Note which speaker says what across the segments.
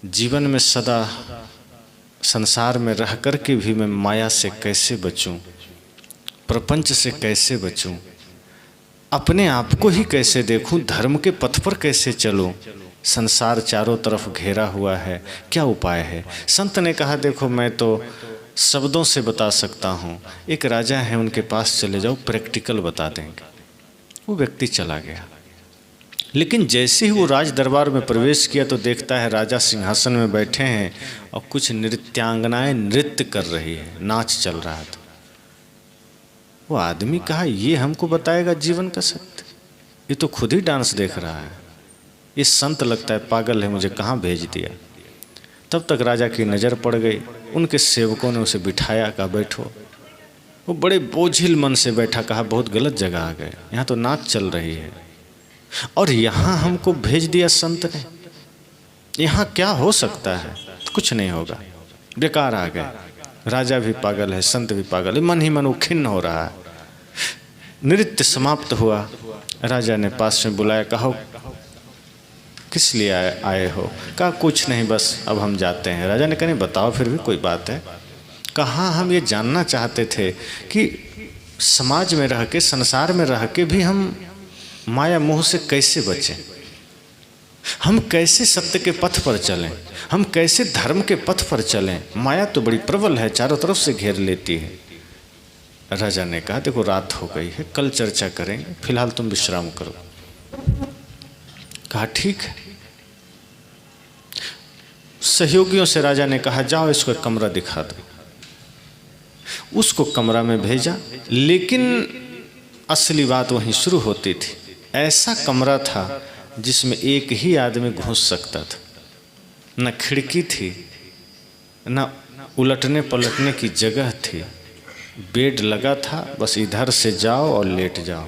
Speaker 1: जीवन में सदा संसार में रह कर के भी मैं माया से कैसे बचूं, प्रपंच से कैसे बचूं, अपने आप को ही कैसे देखूं, धर्म के पथ पर कैसे चलूं। संसार चारों तरफ घेरा हुआ है, क्या उपाय है। संत ने कहा देखो मैं तो शब्दों से बता सकता हूँ, एक राजा है उनके पास चले जाओ, प्रैक्टिकल बता देंगे। वो व्यक्ति चला गया, लेकिन जैसे ही वो राज दरबार में प्रवेश किया तो देखता है राजा सिंहासन में बैठे हैं और कुछ नृत्यांगनाएं नृत्य कर रही है, नाच चल रहा था। वो आदमी कहा ये हमको बताएगा जीवन का सत्य, ये तो खुद ही डांस देख रहा है, ये संत लगता है पागल है, मुझे कहाँ भेज दिया। तब तक राजा की नज़र पड़ गई, उनके सेवकों ने उसे बिठाया, कहा बैठो। वो बड़े बोझिल मन से बैठा, कहा बहुत गलत जगह आ गए, यहाँ तो नाच चल रही है और यहाँ हमको भेज दिया संत ने, यहाँ क्या हो सकता है। कुछ नहीं होगा, बेकार आ गए। राजा भी पागल है, संत भी पागल है, मन ही मन वो खिन्न हो रहा है। नृत्य समाप्त हुआ, राजा ने पास में बुलाया, कहो किस लिए आए हो। कहा कुछ नहीं, बस अब हम जाते हैं। राजा ने कहा नहीं बताओ फिर भी कोई बात है। कहा हम ये जानना चाहते थे कि समाज में रह के, संसार में रह के भी हम माया मोह से कैसे बचें, हम कैसे सत्य के पथ पर चलें, हम कैसे धर्म के पथ पर चलें। माया तो बड़ी प्रबल है, चारों तरफ से घेर लेती है। राजा ने कहा देखो रात हो गई है, कल चर्चा करेंगे, फिलहाल तुम विश्राम करो। कहा ठीक है। सहयोगियों से राजा ने कहा जाओ इसको एक कमरा दिखा दो। उसको कमरा में भेजा, लेकिन असली बात वहीं शुरू होती थी। ऐसा कमरा था जिसमें एक ही आदमी घुस सकता था, न खिड़की थी, न उलटने पलटने की जगह थी। बेड लगा था, बस इधर से जाओ और लेट जाओ।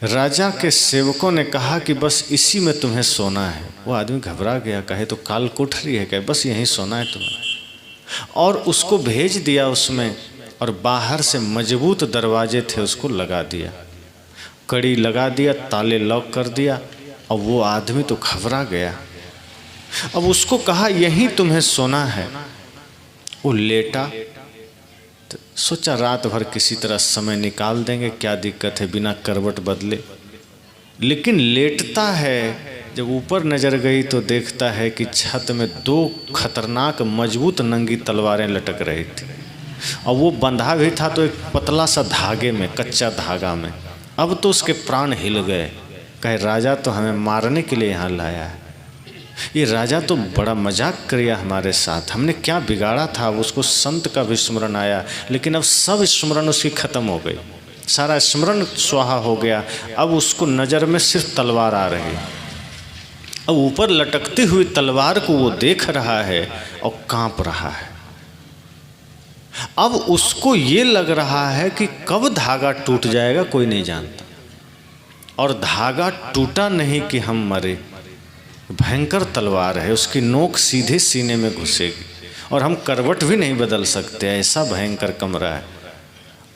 Speaker 1: राजा के सेवकों ने कहा कि बस इसी में तुम्हें सोना है। वो आदमी घबरा गया, कहे तो काल कोठरी है, कहे बस यहीं सोना है तुम्हें। और उसको भेज दिया उसमें, और बाहर से मजबूत दरवाजे थे उसको लगा दिया, कड़ी लगा दिया, ताले लॉक कर दिया। अब वो आदमी तो घबरा गया। अब उसको कहा यहीं तुम्हें सोना है। वो लेटा, तो सोचा रात भर किसी तरह समय निकाल देंगे, क्या दिक्कत है बिना करवट बदले। लेकिन लेटता है, जब ऊपर नजर गई तो देखता है कि छत में दो खतरनाक मजबूत नंगी तलवारें लटक रही थी, और वो बंधा भी था तो एक पतला सा धागे में, कच्चा धागा में। अब तो उसके प्राण हिल गए, कहे राजा तो हमें मारने के लिए यहाँ लाया है, ये राजा तो बड़ा मजाक किया हमारे साथ, हमने क्या बिगाड़ा था। उसको संत का भी स्मरण आया, लेकिन अब सब स्मरण उसकी खत्म हो गई, सारा स्मरण स्वाहा हो गया। अब उसको नज़र में सिर्फ तलवार आ रही। अब ऊपर लटकती हुई तलवार को वो देख रहा है और कांप रहा है। अब उसको ये लग रहा है कि कब धागा टूट जाएगा कोई नहीं जानता, और धागा टूटा नहीं कि हम मरे। भयंकर तलवार है, उसकी नोक सीधे सीने में घुसेगी और हम करवट भी नहीं बदल सकते, ऐसा भयंकर कमरा है।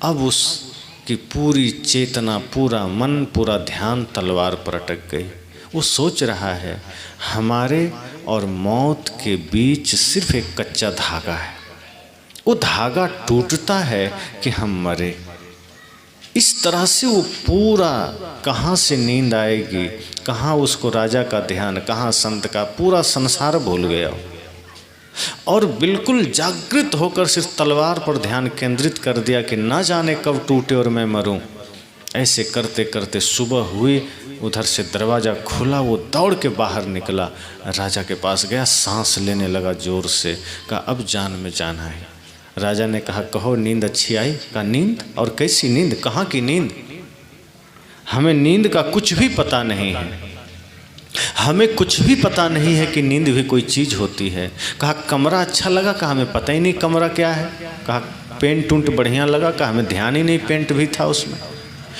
Speaker 1: अब उसकी पूरी चेतना, पूरा मन, पूरा ध्यान तलवार पर अटक गई। वो सोच रहा है हमारे और मौत के बीच सिर्फ एक कच्चा धागा है, वो धागा टूटता है कि हम मरे। इस तरह से वो पूरा, कहाँ से नींद आएगी, कहाँ उसको राजा का ध्यान, कहाँ संत का, पूरा संसार भूल गया और बिल्कुल जागृत होकर सिर्फ तलवार पर ध्यान केंद्रित कर दिया कि ना जाने कब टूटे और मैं मरूं। ऐसे करते करते सुबह हुई, उधर से दरवाज़ा खुला, वो दौड़ के बाहर निकला, राजा के पास गया, सांस लेने लगा जोर से, कहा अब जान में जान आई। राजा ने कहा कहो नींद अच्छी आई। कहा नींद, और कैसी नींद, कहाँ की नींद, हमें नींद का कुछ भी पता नहीं है, हमें कुछ भी पता नहीं है कि नींद भी कोई चीज़ होती है। कहा कमरा अच्छा लगा, कहा हमें पता ही नहीं कमरा क्या है। कहा पेंट उंट बढ़िया लगा, कहा हमें ध्यान ही नहीं पेंट भी था उसमें।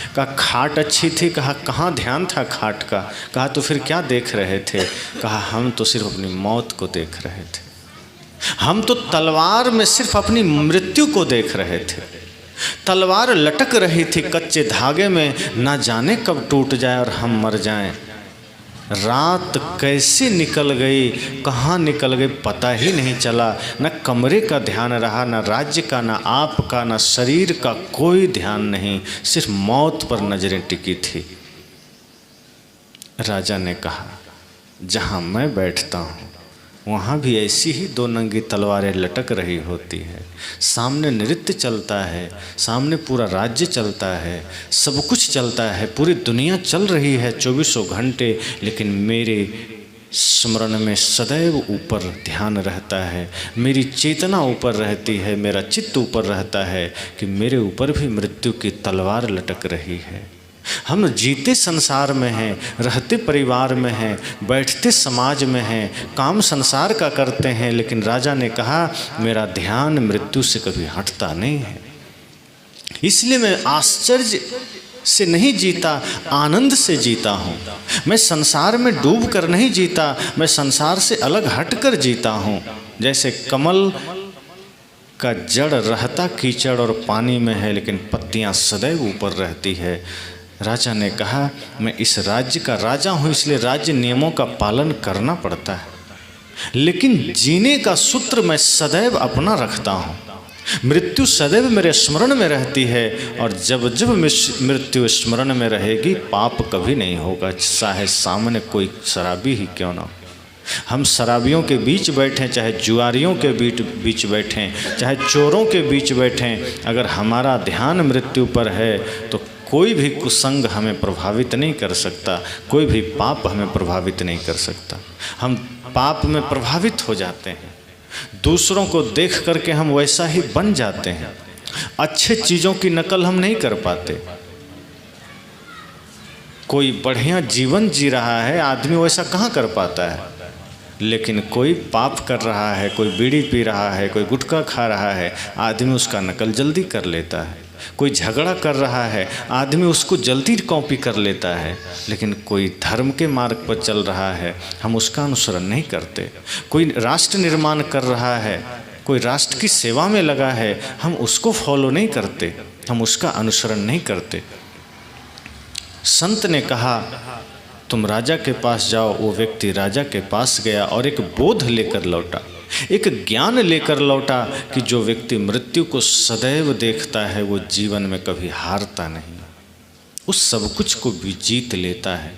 Speaker 1: कहा खाट अच्छी थी, कहा कहाँ ध्यान था खाट का। कहा तो फिर क्या देख रहे थे। कहा हम तो सिर्फ अपनी मौत को देख रहे थे, हम तो तलवार में सिर्फ अपनी मृत्यु को देख रहे थे। तलवार लटक रही थी कच्चे धागे में, ना जाने कब टूट जाए और हम मर जाएं। रात कैसे निकल गई, कहाँ निकल गई पता ही नहीं चला। न कमरे का ध्यान रहा, न राज्य का, न आपका, न शरीर का कोई ध्यान नहीं, सिर्फ मौत पर नजरें टिकी थी। राजा ने कहा, जहाँ मैं बैठता हूँ वहाँ भी ऐसी ही दो नंगी तलवारें लटक रही होती है। सामने नृत्य चलता है, सामने पूरा राज्य चलता है, सब कुछ चलता है, पूरी दुनिया चल रही है 24 घंटे, लेकिन मेरे स्मरण में सदैव ऊपर ध्यान रहता है, मेरी चेतना ऊपर रहती है, मेरा चित्त ऊपर रहता है कि मेरे ऊपर भी मृत्यु की तलवार लटक रही है। हम जीते संसार में हैं, रहते परिवार में हैं, बैठते समाज में हैं, काम संसार का करते हैं, लेकिन राजा ने कहा मेरा ध्यान मृत्यु से कभी हटता नहीं है। इसलिए मैं आश्चर्य से नहीं जीता, आनंद से जीता हूँ। मैं संसार में डूब कर नहीं जीता, मैं संसार से अलग हट कर जीता हूँ। जैसे कमल का जड़ रहता कीचड़ और पानी में है, लेकिन पत्तियाँ सदैव ऊपर रहती है। राजा ने कहा मैं इस राज्य का राजा हूँ, इसलिए राज्य नियमों का पालन करना पड़ता है, लेकिन जीने का सूत्र मैं सदैव अपना रखता हूँ। मृत्यु सदैव मेरे स्मरण में रहती है, और जब जब मृत्यु स्मरण में रहेगी पाप कभी नहीं होगा, चाहे सामने कोई शराबी ही क्यों ना हो। हम शराबियों के बीच बैठें, चाहे जुआरियों के बीच बैठें, चाहे चोरों के बीच बैठें, अगर हमारा ध्यान मृत्यु पर है तो कोई भी कुसंग हमें प्रभावित नहीं कर सकता, कोई भी पाप हमें प्रभावित नहीं कर सकता। हम पाप में प्रभावित हो जाते हैं, दूसरों को देख करके हम वैसा ही बन जाते हैं। अच्छे चीज़ों की नकल हम नहीं कर पाते। कोई बढ़िया जीवन जी रहा है, आदमी वैसा कहाँ कर पाता है, लेकिन कोई पाप कर रहा है, कोई बीड़ी पी रहा है, कोई गुटखा खा रहा है, आदमी उसका नकल जल्दी कर लेता है। कोई झगड़ा कर रहा है, आदमी उसको जल्दी कॉपी कर लेता है, लेकिन कोई धर्म के मार्ग पर चल रहा है, हम उसका अनुसरण नहीं करते। कोई राष्ट्र निर्माण कर रहा है, कोई राष्ट्र की सेवा में लगा है, हम उसको फॉलो नहीं करते, हम उसका अनुसरण नहीं करते। संत ने कहा तुम राजा के पास जाओ। वो व्यक्ति राजा के पास गया और एक बोध लेकर लौटा, एक ज्ञान लेकर लौटा कि जो व्यक्ति मृत्यु को सदैव देखता है वो जीवन में कभी हारता नहीं, उस सब कुछ को भी जीत लेता है।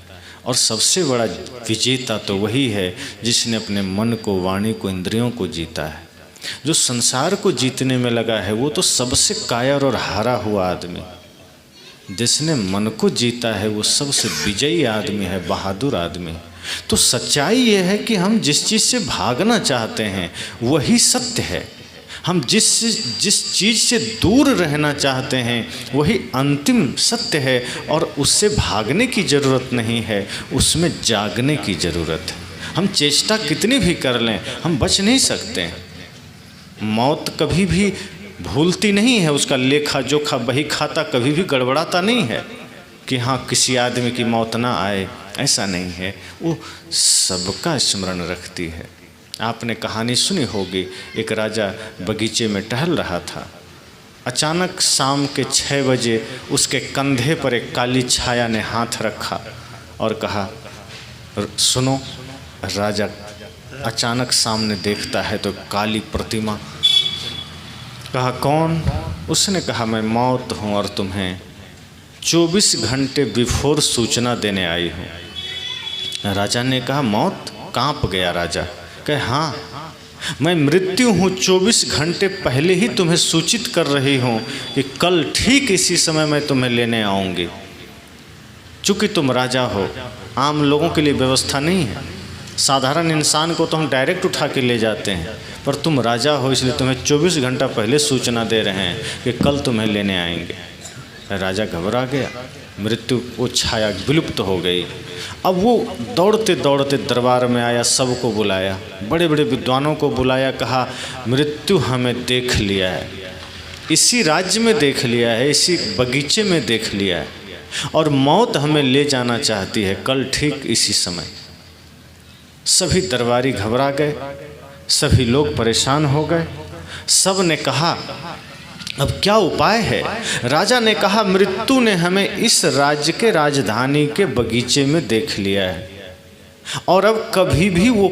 Speaker 1: और सबसे बड़ा विजेता तो वही है जिसने अपने मन को, वाणी को, इंद्रियों को जीता है। जो संसार को जीतने में लगा है वो तो सबसे कायर और हारा हुआ आदमी। जिसने मन को जीता है वो सबसे विजयी आदमी है, बहादुर आदमी। तो सच्चाई ये है कि हम जिस चीज़ से भागना चाहते हैं वही सत्य है। हम जिस चीज़ से दूर रहना चाहते हैं वही अंतिम सत्य है, और उससे भागने की ज़रूरत नहीं है, उसमें जागने की ज़रूरत है। हम चेष्टा कितनी भी कर लें हम बच नहीं सकते। मौत कभी भी भूलती नहीं है, उसका लेखा जोखा बही खाता कभी भी गड़बड़ाता नहीं है कि हाँ किसी आदमी की मौत ना आए, ऐसा नहीं है। वो सबका स्मरण रखती है। आपने कहानी सुनी होगी, एक राजा बगीचे में टहल रहा था। अचानक शाम के 6 बजे उसके कंधे पर एक काली छाया ने हाथ रखा और कहा सुनो। राजा अचानक सामने देखता है तो काली प्रतिमा। कहा कौन? उसने कहा मैं मौत हूँ और तुम्हें 24 घंटे बिफोर सूचना देने आई हूँ। राजा ने कहा मौत? कांप गया राजा। कहे हाँ मैं मृत्यु हूँ, 24 घंटे पहले ही तुम्हें सूचित कर रही हूँ कि कल ठीक इसी समय मैं तुम्हें लेने आऊँगी। चूँकि तुम राजा हो, आम लोगों के लिए व्यवस्था नहीं है, साधारण इंसान को तो हम डायरेक्ट उठा के ले जाते हैं, पर तुम राजा हो इसलिए तुम्हें 24 घंटा पहले सूचना दे रहे हैं कि कल तुम्हें लेने आएंगे। राजा घबरा गया, मृत्यु वो छाया विलुप्त हो गई। अब वो दौड़ते दौड़ते दरबार में आया, सबको बुलाया, बड़े बड़े विद्वानों को बुलाया, कहा मृत्यु हमें देख लिया है, इसी राज्य में देख लिया है, इसी बगीचे में देख लिया है, और मौत हमें ले जाना चाहती है कल ठीक इसी समय। सभी दरबारी घबरा गए, सभी लोग परेशान हो गए। सब ने कहा अब क्या उपाय है? राजा ने कहा मृत्यु ने हमें इस राज्य के राजधानी के बगीचे में देख लिया है, और अब कभी भी वो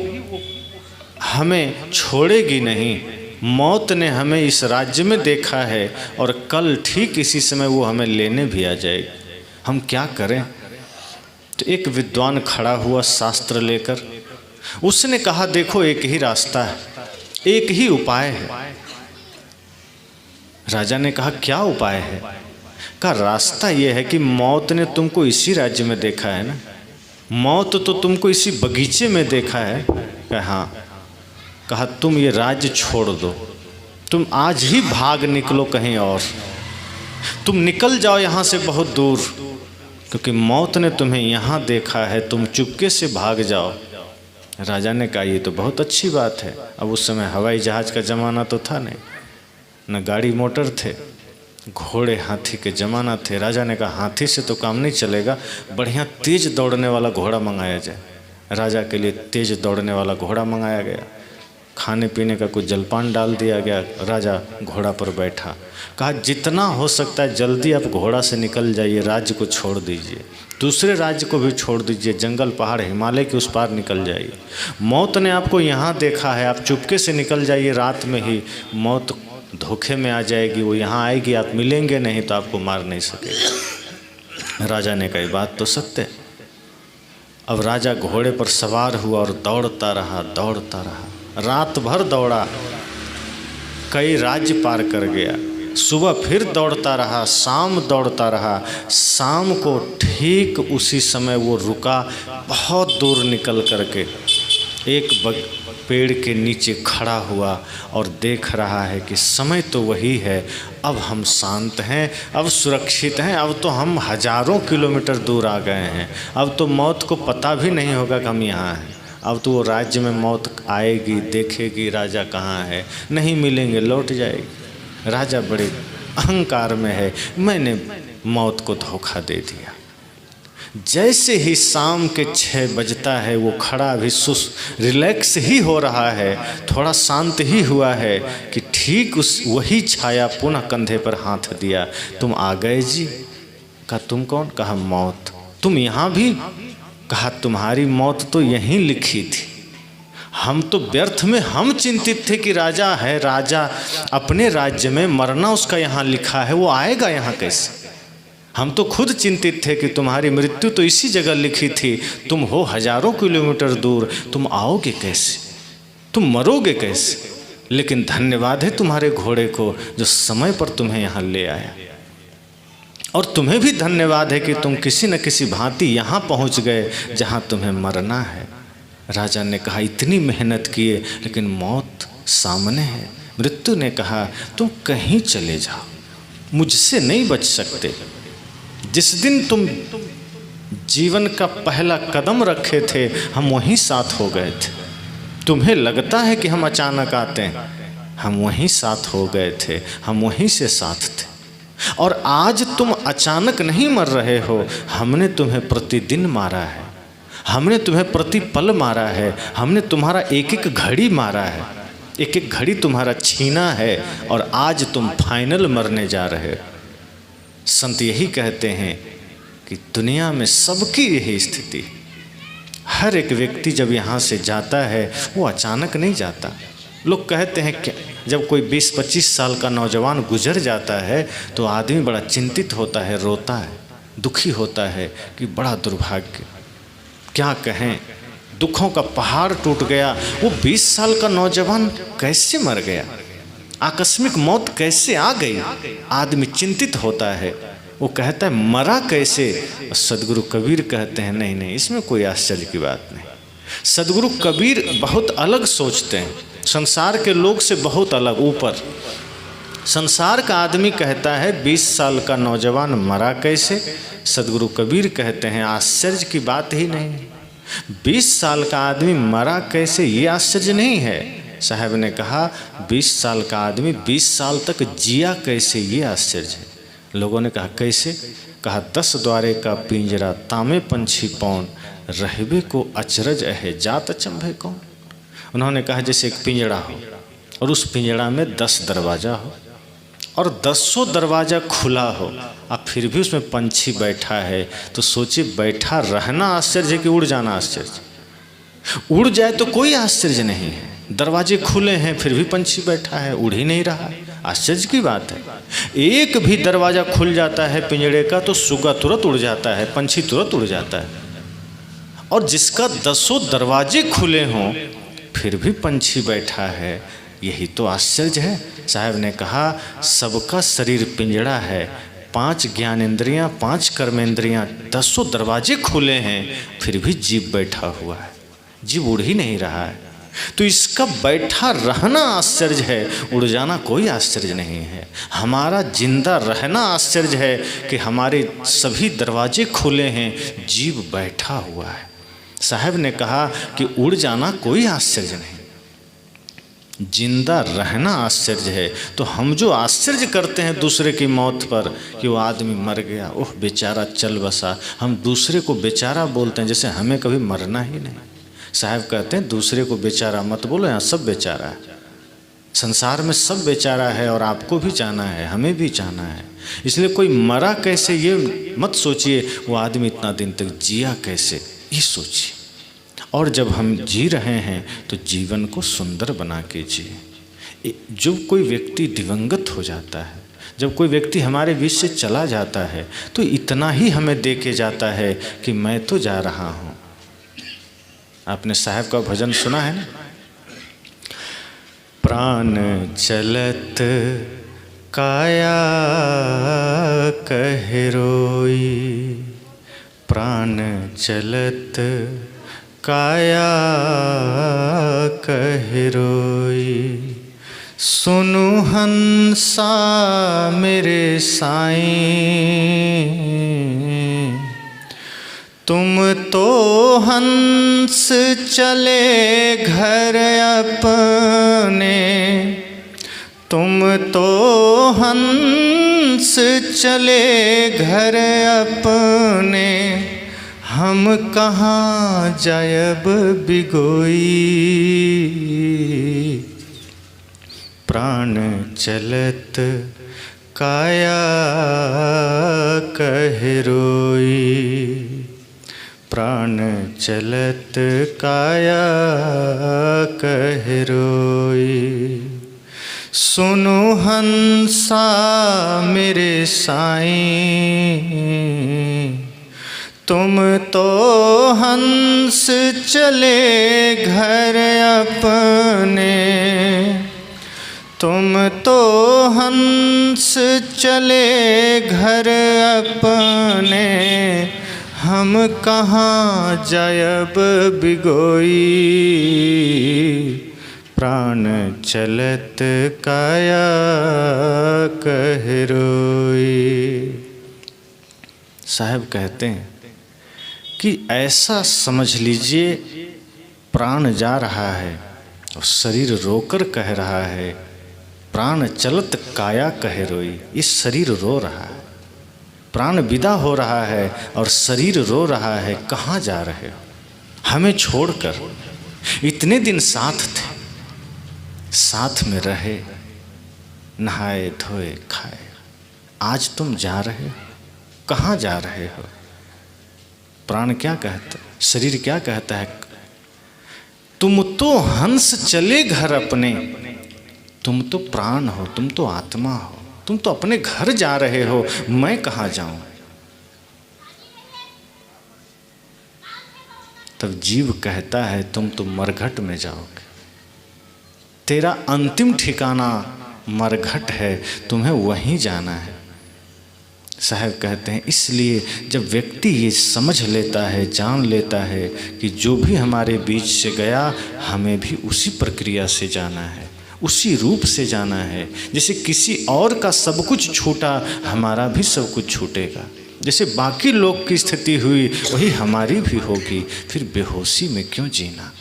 Speaker 1: हमें छोड़ेगी नहीं। मौत ने हमें इस राज्य में देखा है और कल ठीक इसी समय वो हमें लेने भी आ जाएगी। हम क्या करें? तो एक विद्वान खड़ा हुआ शास्त्र लेकर, उसने कहा देखो एक ही रास्ता है, एक ही उपाय है। राजा ने कहा क्या उपाय है? कहा रास्ता यह है कि मौत ने तुमको इसी राज्य में देखा है ना, मौत तो तुमको इसी बगीचे में देखा है। कहा हाँ। कहा तुम ये राज्य छोड़ दो, तुम आज ही भाग निकलो कहीं और, तुम निकल जाओ यहाँ से बहुत दूर, क्योंकि मौत ने तुम्हें यहाँ देखा है, तुम चुपके से भाग जाओ। राजा ने कहा ये तो बहुत अच्छी बात है। अब उस समय हवाई जहाज़ का ज़माना तो था नहीं, न गाड़ी मोटर थे, घोड़े हाथी के ज़माना थे। राजा ने कहा हाथी से तो काम नहीं चलेगा, बढ़िया तेज़ दौड़ने वाला घोड़ा मंगाया जाए। राजा के लिए तेज़ दौड़ने वाला घोड़ा मंगाया गया, खाने पीने का कुछ जलपान डाल दिया गया। राजा घोड़ा पर बैठा, कहा जितना हो सकता है जल्दी आप घोड़ा से निकल जाइए, राज्य को छोड़ दीजिए, दूसरे राज्य को भी छोड़ दीजिए, जंगल पहाड़ हिमालय के उस पार निकल जाइए। मौत ने आपको यहाँ देखा है, आप चुपके से निकल जाइए, रात में ही मौत धोखे में आ जाएगी, वो यहाँ आएगी, आप मिलेंगे नहीं तो आपको मार नहीं सकेगा। राजा ने कही बात तो सत्य। अब राजा घोड़े पर सवार हुआ और दौड़ता रहा, दौड़ता रहा, रात भर दौड़ा, कई राज्य पार कर गया। सुबह फिर दौड़ता रहा, शाम दौड़ता रहा। शाम को ठीक उसी समय वो रुका, बहुत दूर निकल करके एक पेड़ के नीचे खड़ा हुआ और देख रहा है कि समय तो वही है, अब हम शांत हैं, अब सुरक्षित हैं, अब तो हम हजारों किलोमीटर दूर आ गए हैं, अब तो मौत को पता भी नहीं होगा कि हम यहाँ हैं। अब तो वो राज्य में मौत आएगी, देखेगी राजा कहाँ है, नहीं मिलेंगे, लौट जाएगी। राजा बड़े अहंकार में है, मैंने मौत को धोखा दे दिया। जैसे ही शाम के 6 बजता है, वो खड़ा भी रिलैक्स ही हो रहा है, थोड़ा शांत ही हुआ है कि ठीक वही छाया पुनः कंधे पर हाथ दिया। तुम आ गए जी? कहा तुम कौन? कहा मौत। तुम यहाँ भी? कहा तुम्हारी मौत तो यहीं लिखी थी, हम तो व्यर्थ में हम चिंतित थे कि राजा है, राजा अपने राज्य में, मरना उसका यहाँ लिखा है, वो आएगा यहाँ कैसे? हम तो खुद चिंतित थे कि तुम्हारी मृत्यु तो इसी जगह लिखी थी, तुम हो हजारों किलोमीटर दूर, तुम आओगे कैसे, तुम मरोगे कैसे? लेकिन धन्यवाद है तुम्हारे घोड़े को जो समय पर तुम्हें यहाँ ले आया, और तुम्हें भी धन्यवाद है कि तुम किसी न किसी भांति यहाँ पहुँच गए जहाँ तुम्हें मरना है। राजा ने कहा इतनी मेहनत किए लेकिन मौत सामने है। मृत्यु ने कहा तुम कहीं चले जाओ, मुझसे नहीं बच सकते। जिस दिन तुम जीवन का पहला कदम रखे थे, हम वहीं साथ हो गए थे। तुम्हें लगता है कि हम अचानक आते हैं, हम वहीं साथ हो गए थे, हम वहीं से साथ थे। और आज तुम अचानक नहीं मर रहे हो, हमने तुम्हें प्रतिदिन मारा है, हमने तुम्हें प्रति पल मारा है, हमने तुम्हारा एक एक घड़ी मारा है, एक एक घड़ी तुम्हारा छीना है, और आज तुम फाइनल मरने जा रहे हो। संत यही कहते हैं कि दुनिया में सबकी यही स्थिति, हर एक व्यक्ति जब यहाँ से जाता है वो अचानक नहीं जाता। लोग कहते हैं कि जब कोई 20-25 साल का नौजवान गुजर जाता है तो आदमी बड़ा चिंतित होता है, रोता है, दुखी होता है कि बड़ा दुर्भाग्य, क्या कहें, दुखों का पहाड़ टूट गया। वो 20 साल का नौजवान कैसे मर गया, आकस्मिक मौत कैसे आ गई, आदमी चिंतित होता है। वो कहता है मरा कैसे। सदगुरु कबीर कहते हैं नहीं नहीं, इसमें कोई आश्चर्य की बात नहीं। सदगुरु कबीर बहुत अलग सोचते हैं, संसार के लोग से बहुत अलग, ऊपर। संसार का आदमी कहता है 20 साल का नौजवान मरा कैसे। सदगुरु कबीर कहते हैं आश्चर्य की बात ही नहीं, 20 साल का आदमी मरा कैसे ये आश्चर्य नहीं है। साहब ने कहा 20 साल का आदमी 20 साल तक जिया कैसे ये आश्चर्य है। लोगों ने कहा कैसे। कहा 10 द्वारे का पिंजरा तामे पंछी पौन, रहबे को अचरज है जात अचंभे कौन। उन्होंने कहा जैसे एक पिंजड़ा हो और उस पिंजड़ा में 10 दरवाज़ा हो और 10 दरवाज़ा खुला हो, अब फिर भी उसमें पंछी बैठा है, तो सोचिए बैठा रहना आश्चर्य है कि उड़ जाना आश्चर्य। उड़ जाए तो कोई आश्चर्य नहीं है, दरवाजे खुले हैं फिर भी पंछी बैठा है, उड़ ही नहीं रहा, आश्चर्य की बात है। एक भी दरवाज़ा खुल जाता है पिंजड़े का तो सुगा तुरंत उड़ जाता है, पंछी तुरंत उड़ जाता है। और जिसका 10 दरवाजे खुले हों फिर भी पंछी बैठा है, यही तो आश्चर्य है। साहब ने कहा सबका शरीर पिंजड़ा है, 5 ज्ञानेंद्रियाँ, 5 कर्मेंद्रियाँ, 10 दरवाजे खुले हैं, फिर भी जीव बैठा हुआ है, जीव उड़ ही नहीं रहा है। तो इसका बैठा रहना आश्चर्य है, उड़ जाना कोई आश्चर्य नहीं है। हमारा जिंदा रहना आश्चर्य है कि हमारे सभी दरवाजे खुले हैं, जीव बैठा हुआ है। साहब ने कहा कि उड़ जाना कोई आश्चर्य नहीं, जिंदा रहना आश्चर्य है। तो हम जो आश्चर्य करते हैं दूसरे की मौत पर कि वो आदमी मर गया, ओह बेचारा चल बसा, हम दूसरे को बेचारा बोलते हैं जैसे हमें कभी मरना ही नहीं। साहब कहते हैं दूसरे को बेचारा मत बोलो, यहाँ सब बेचारा है, संसार में सब बेचारा है और आपको भी जाना है, हमें भी जाना है। इसलिए कोई मरा कैसे ये मत सोचिए, वो आदमी इतना दिन तक जिया कैसे, ये सोचिए। और जब हम जी रहे हैं तो जीवन को सुंदर बना के जिए। जब कोई व्यक्ति दिवंगत हो जाता है, जब कोई व्यक्ति हमारे बीच से चला जाता है तो इतना ही हमें दे के जाता है कि मैं तो जा रहा हूँ। आपने साहब का भजन सुना है ना, प्राण चलत काया कह रोई, प्राण चलत काया कह रोई, सुनु हंसा मेरे साईं, तुम तो हंस चले घर अपने, तुम तो हंस चले घर अपने, हम कहाँ जायब बिगोई, प्राण चलत काया कह रोई, प्राण चलत काया कह रोई, सुनो हंसा मेरे साईं, तुम तो हंस चले घर अपने, तुम तो हंस चले घर अपने, हम कहाँ जायब बिगोई, प्राण चलत काया कह रोई। साहब कहते हैं कि ऐसा समझ लीजिए प्राण जा रहा है और शरीर रोकर कह रहा है, प्राण चलत काया कह रोई। ये शरीर रो रहा है, प्राण विदा हो रहा है और शरीर रो रहा है, कहाँ जा रहे हो हमें छोड़कर। इतने दिन साथ थे, साथ में रहे, नहाए धोए खाए, आज तुम जा रहे हो, कहाँ जा रहे हो। प्राण क्या कहता, शरीर क्या कहता है, तुम तो हंस चले घर अपने, तुम तो प्राण हो, तुम तो आत्मा हो, तुम तो अपने घर जा रहे हो, मैं कहाँ जाऊं। तब जीव कहता है तुम तो मरघट में जाओगे, तेरा अंतिम ठिकाना मरघट है, तुम्हें वहीं जाना है। साहब कहते हैं इसलिए जब व्यक्ति ये समझ लेता है, जान लेता है कि जो भी हमारे बीच से गया हमें भी उसी प्रक्रिया से जाना है, उसी रूप से जाना है। जैसे किसी और का सब कुछ छूटा, हमारा भी सब कुछ छूटेगा। जैसे बाकी लोग की स्थिति हुई वही हमारी भी होगी। फिर बेहोशी में क्यों जीना,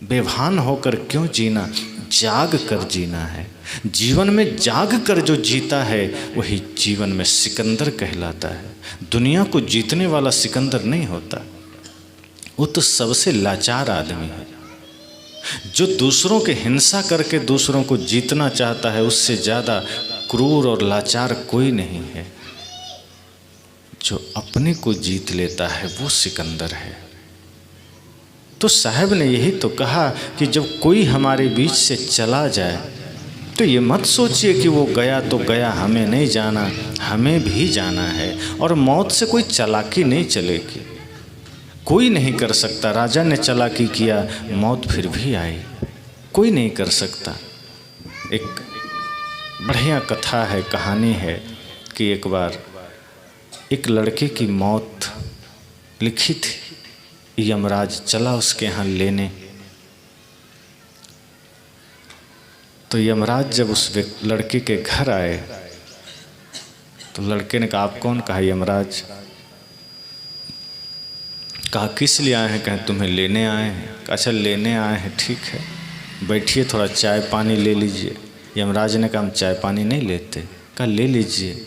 Speaker 1: बेभान होकर क्यों जीना, जाग कर जीना है। जीवन में जाग कर जो जीता है वही जीवन में सिकंदर कहलाता है। दुनिया को जीतने वाला सिकंदर नहीं होता, वो तो सबसे लाचार आदमी है। जो दूसरों के हिंसा करके दूसरों को जीतना चाहता है, उससे ज़्यादा क्रूर और लाचार कोई नहीं है। जो अपने को जीत लेता है वो सिकंदर है। तो साहब ने यही तो कहा कि जब कोई हमारे बीच से चला जाए तो ये मत सोचिए कि वो गया तो गया, हमें नहीं जाना, हमें भी जाना है। और मौत से कोई चालाकी नहीं चलेगी, कोई नहीं कर सकता। राजा ने चालाकी किया, मौत फिर भी आई, कोई नहीं कर सकता। एक बढ़िया कथा है, कहानी है कि एक बार एक लड़के की मौत लिखी थी, यमराज चला उसके यहाँ लेने। तो यमराज जब उस लड़के के घर आए तो लड़के ने कहा, आप कौन? कहा, यमराज। कहा, किस लिए आए हैं? कहें, तुम्हें लेने आए हैं। अच्छा, लेने आए हैं, ठीक है, बैठिए, थोड़ा चाय पानी ले लीजिए। यमराज ने कहा, हम चाय पानी नहीं लेते। कहा, ले लीजिए,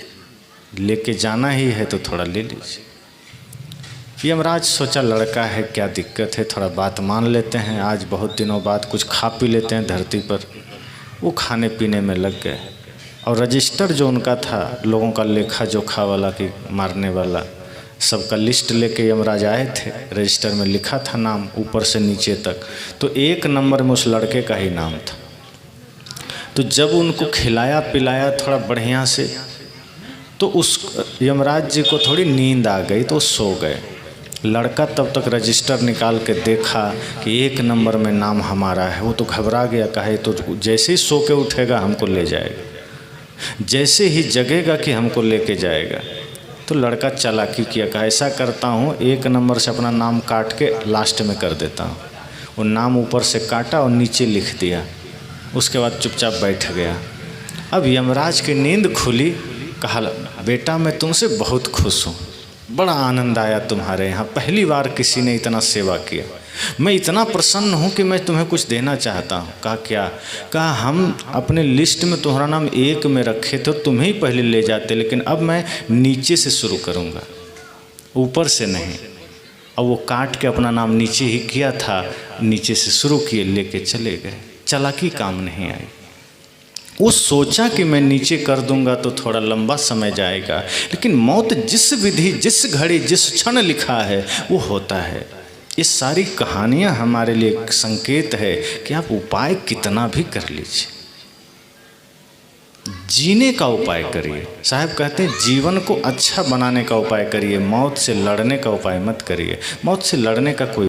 Speaker 1: लेके जाना ही है तो थोड़ा ले लीजिए। यमराज सोचा, लड़का है, क्या दिक्कत है, थोड़ा बात मान लेते हैं, आज बहुत दिनों बाद कुछ खा पी लेते हैं धरती पर। वो खाने पीने में लग गए। और रजिस्टर जो उनका था, लोगों का लेखा जोखा वाला कि मारने वाला, सबका लिस्ट लेके यमराज आए थे। रजिस्टर में लिखा था नाम ऊपर से नीचे तक, तो 1 नंबर में उस लड़के का ही नाम था। तो जब उनको खिलाया पिलाया थोड़ा बढ़िया से, तो उस यमराज जी को थोड़ी नींद आ गई, तो सो गए। लड़का तब तक रजिस्टर निकाल के देखा कि 1 नंबर में नाम हमारा है। वो तो घबरा गया, कहे तो जैसे ही सो के उठेगा हमको ले जाएगा, जैसे ही जगेगा कि हमको लेके जाएगा। तो लड़का चालाकी किया, कहा, ऐसा करता हूँ, 1 नंबर से अपना नाम काट के लास्ट में कर देता हूँ। वो नाम ऊपर से काटा और नीचे लिख दिया। उसके बाद चुपचाप बैठ गया। अब यमराज की नींद खुली। कहा, बेटा मैं तुमसे बहुत खुश हूँ, बड़ा आनंद आया तुम्हारे यहाँ, पहली बार किसी ने इतना सेवा किया। मैं इतना प्रसन्न हूँ कि मैं तुम्हें कुछ देना चाहता हूँ। कहा, क्या? कहा, हम अपने लिस्ट में तुम्हारा नाम 1 में रखे थे, तुम्हें ही पहले ले जाते, लेकिन अब मैं नीचे से शुरू करूँगा, ऊपर से नहीं। अब वो काट के अपना नाम नीचे ही किया था, नीचे से शुरू किए, लेके चले गए। चालाकी काम नहीं आई। वो सोचा कि मैं नीचे कर दूंगा तो थोड़ा लंबा समय जाएगा, लेकिन मौत जिस विधि, जिस घड़ी, जिस क्षण लिखा है वो होता है। ये सारी कहानियाँ हमारे लिए एक संकेत है कि आप उपाय कितना भी कर लीजिए, जीने का उपाय करिए। साहब कहते हैं जीवन को अच्छा बनाने का उपाय करिए, मौत से लड़ने का उपाय मत करिए। मौत से लड़ने का कोई